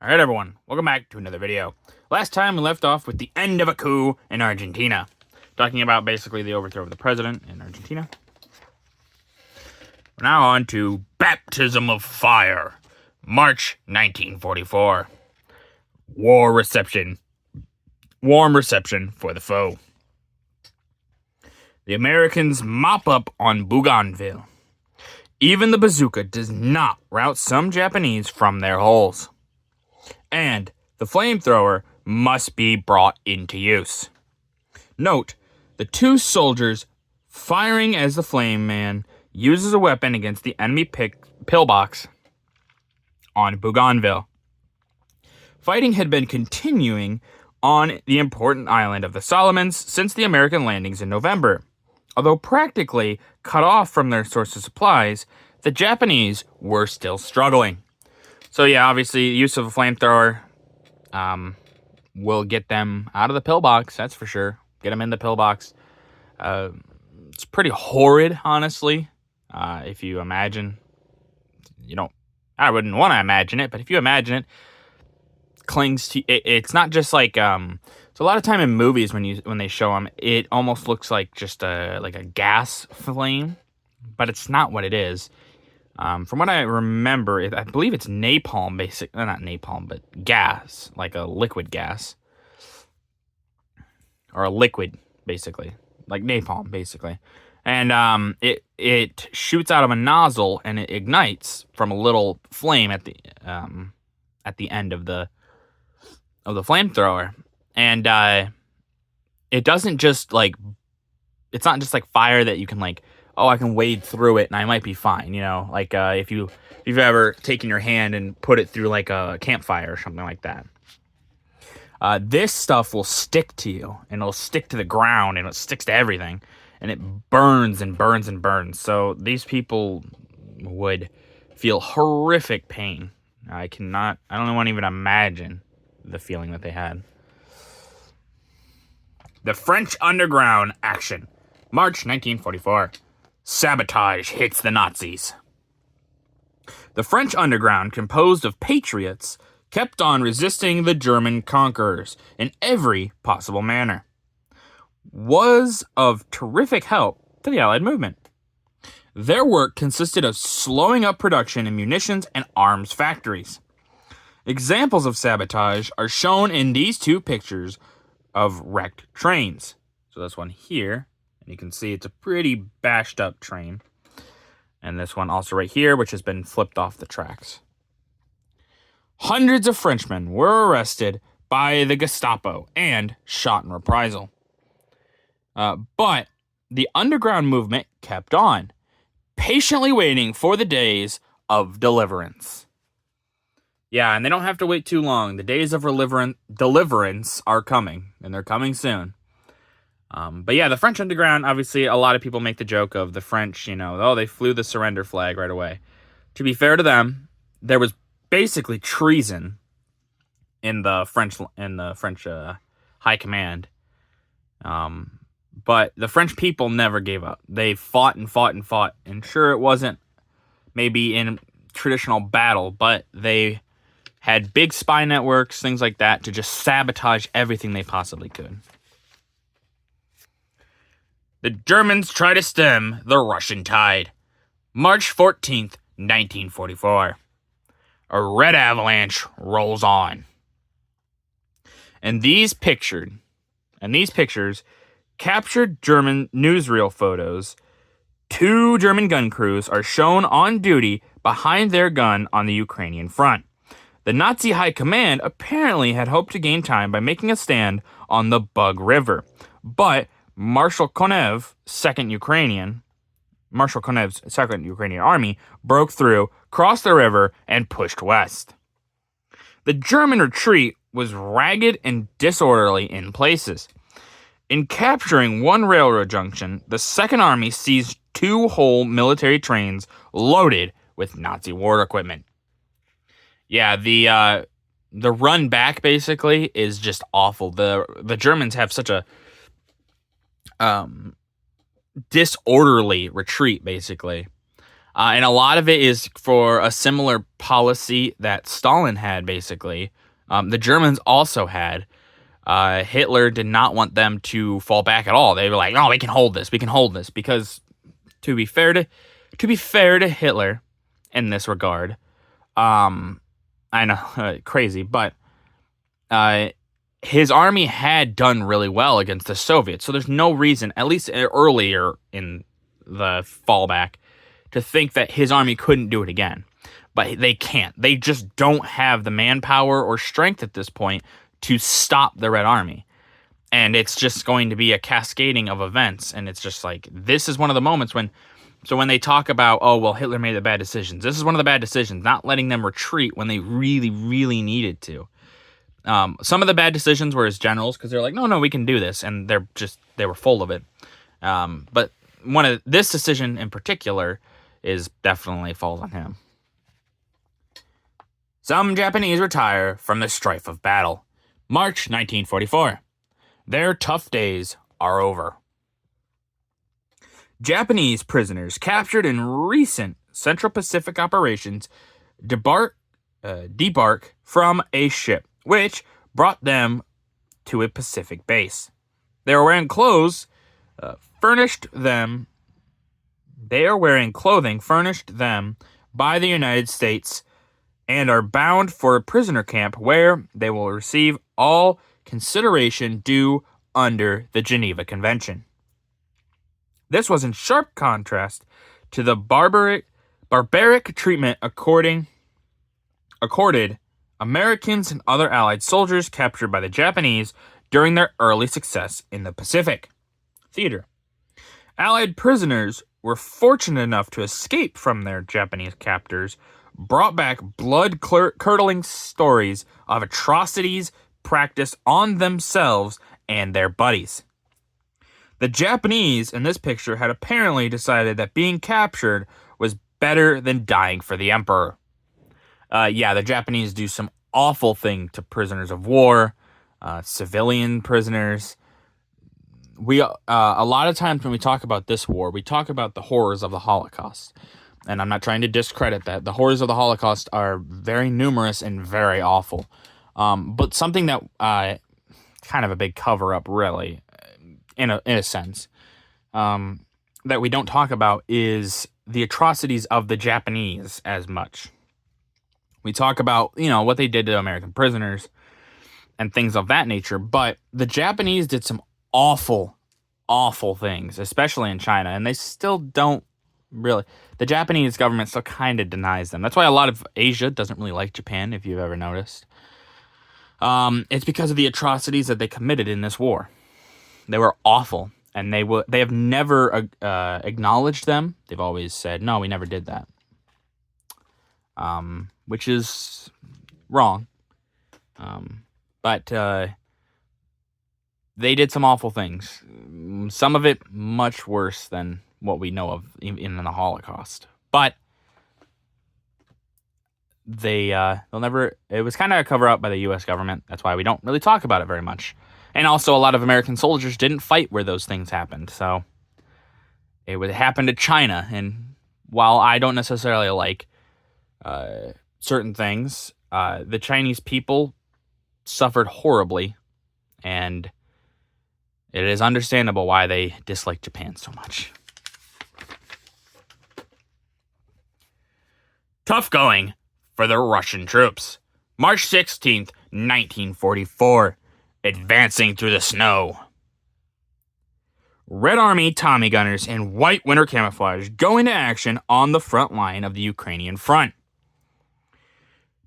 Alright everyone, welcome back to another video. Last time we left off with the end of a coup in Argentina. Talking about basically the overthrow of the president in Argentina. We're now on to Baptism of Fire, March 1944. Warm reception for the foe. The Americans mop up on Bougainville. Even the bazooka does not rout some Japanese from their holes. And the flamethrower must be brought into use. Note, the two soldiers firing as the flame man uses a weapon against the enemy pillbox on Bougainville. Fighting had been continuing on the important island of the Solomons since the American landings in November. Although practically cut off from their source of supplies, the Japanese were still struggling. So yeah, obviously, use of a flamethrower will get them out of the pillbox, that's for sure. Get them in the pillbox. It's pretty horrid, honestly. If you imagine, I wouldn't want to imagine it, but if you imagine it, clings to it's not just like so a lot of time in movies when they show them, it almost looks like just a gas flame, but it's not what it is. From what I remember, I believe it's napalm, not napalm, but gas, like a liquid gas. Or a liquid, basically. Like napalm, basically. And it shoots out of a nozzle, and it ignites from a little flame at the end of the flamethrower. And it doesn't just, it's not just, fire that you can, I can wade through it and I might be fine, if you've ever taken your hand and put it through a campfire or something like that. This stuff will stick to you, and it'll stick to the ground, and it sticks to everything, and it burns and burns and burns. So these people would feel horrific pain. I don't want to even imagine the feeling that they had. The French Underground action, March 1944. Sabotage hits the Nazis. The French underground, composed of patriots, kept on resisting the German conquerors in every possible manner. Was of terrific help to the Allied movement. Their work consisted of slowing up production in munitions and arms factories. Examples of sabotage are shown in these two pictures of wrecked trains. So this one here. You can see it's a pretty bashed up train. And this one also right here, which has been flipped off the tracks. Hundreds of Frenchmen were arrested by the Gestapo and shot in reprisal. But the underground movement kept on, patiently waiting for the days of deliverance. Yeah, and they don't have to wait too long. The days of deliverance are coming, and they're coming soon. But yeah, the French underground, obviously, a lot of people make the joke of the French, they flew the surrender flag right away. To be fair to them, there was basically treason in the French high command. But the French people never gave up. They fought and fought and fought. And sure, it wasn't maybe in traditional battle, but they had big spy networks, things like that, to just sabotage everything they possibly could. The Germans try to stem the Russian tide. March 14th, 1944. A red avalanche rolls on. And these pictures captured German newsreel photos. Two German gun crews are shown on duty behind their gun on the Ukrainian front. The Nazi high command apparently had hoped to gain time by making a stand on the Bug River, but Marshal Konev's second Ukrainian army broke through, crossed the river, and pushed west. The German retreat was ragged and disorderly in places. In capturing one railroad junction, the Second Army seized two whole military trains loaded with Nazi war equipment. Yeah, the run back basically is just awful. The Germans have such a disorderly retreat, basically. And a lot of it is for a similar policy that Stalin had, basically. The Germans also had. Hitler did not want them to fall back at all. They were like, "No, we can hold this. We can hold this." Because to be fair to Hitler, in this regard, I know, crazy, but his army had done really well against the Soviets. So there's no reason, at least earlier in the fallback, to think that his army couldn't do it again. But they can't. They just don't have the manpower or strength at this point to stop the Red Army. And it's just going to be a cascading of events. And it's just like, this is one of the moments when they talk about, oh, well, Hitler made the bad decisions. This is one of the bad decisions, not letting them retreat when they really, really needed to. Some of the bad decisions were his generals, because they're like, no, we can do this. And they were full of it. But this decision in particular is definitely falls on him. Some Japanese retire from the strife of battle. March 1944. Their tough days are over. Japanese prisoners captured in recent Central Pacific operations debark from a ship, which brought them to a Pacific base. They are wearing clothing furnished them by the United States and are bound for a prisoner camp where they will receive all consideration due under the Geneva Convention. This was in sharp contrast to the barbaric treatment accorded Americans and other Allied soldiers captured by the Japanese during their early success in the Pacific theater. Allied prisoners were fortunate enough to escape from their Japanese captors, brought back blood-curdling stories of atrocities practiced on themselves and their buddies. The Japanese in this picture had apparently decided that being captured was better than dying for the emperor. The Japanese do some awful thing to prisoners of war, civilian prisoners. A lot of times when we talk about this war, we talk about the horrors of the Holocaust. And I'm not trying to discredit that. The horrors of the Holocaust are very numerous and very awful. But something that kind of a big cover-up, really, in a sense, that we don't talk about is the atrocities of the Japanese as much. We talk about, what they did to American prisoners and things of that nature, but the Japanese did some awful, awful things, especially in China, and they still don't really. The Japanese government still kind of denies them. That's why a lot of Asia doesn't really like Japan, if you've ever noticed. It's because of the atrocities that they committed in this war. They were awful, and they have never acknowledged them. They've always said, no, we never did that. Which is wrong. But they did some awful things. Some of it much worse than what we know of in the Holocaust. But they'll never. It was kind of a cover up by the U.S. government. That's why we don't really talk about it very much. And also, a lot of American soldiers didn't fight where those things happened. So it would happen to China. And while I don't necessarily like certain things, the Chinese people suffered horribly, and it is understandable why they dislike Japan so much. Tough going for the Russian troops. March 16th, 1944. Advancing through the snow. Red Army Tommy gunners in white winter camouflage go into action on the front line of the Ukrainian front,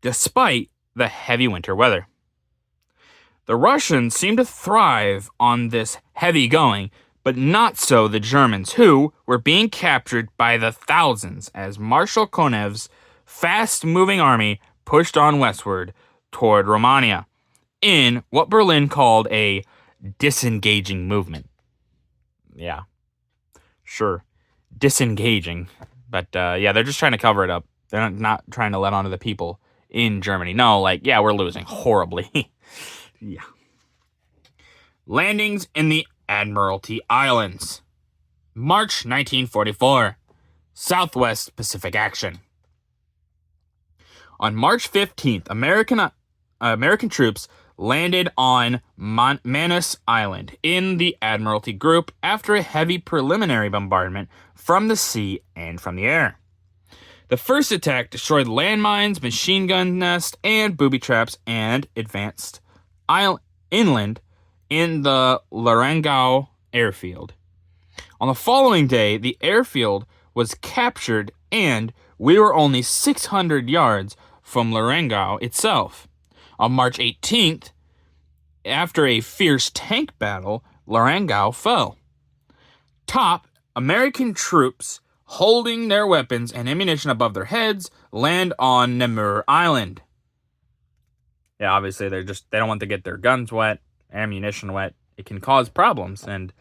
despite the heavy winter weather. The Russians seem to thrive on this heavy going, but not so the Germans, who were being captured by the thousands as Marshal Konev's fast-moving army pushed on westward toward Romania in what Berlin called a disengaging movement. Yeah, sure, disengaging. But they're just trying to cover it up. They're not trying to let on to the people in Germany. No, we're losing horribly. Yeah. Landings in the Admiralty Islands. March 1944. Southwest Pacific action. On March 15th, American troops landed on Manus Island in the Admiralty Group after a heavy preliminary bombardment from the sea and from the air. The first attack destroyed landmines, machine gun nests, and booby traps and advanced inland in the Larangao airfield. On the following day, the airfield was captured and we were only 600 yards from Larangao itself. On March 18th, after a fierce tank battle, Larangao fell. American troops holding their weapons and ammunition above their heads land on Namur Island. Yeah, obviously they don't want to get their guns wet, ammunition wet. It can cause problems, and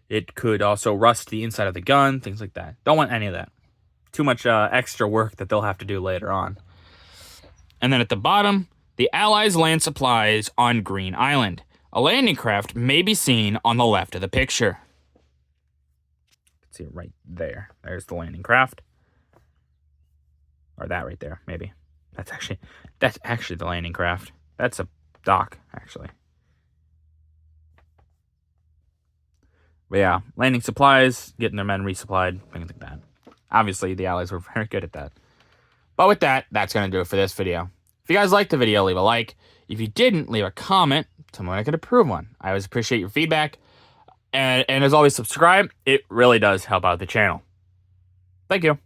it could also rust the inside of the gun, things like that. Don't want any of that. Too much extra work that they'll have to do later on. And then at the bottom, the Allies land supplies on Green Island. A landing craft may be seen on the left of the picture. You can see it right there. There's the landing craft. Or that right there, maybe. That's actually the landing craft. That's a dock, actually. But yeah, landing supplies, getting their men resupplied, things like that. Obviously, the Allies were very good at that. But with that, that's going to do it for this video. If you guys liked the video, leave a like. If you didn't, leave a comment. Someone I could approve one. I always appreciate your feedback. And as always, subscribe. It really does help out the channel. Thank you.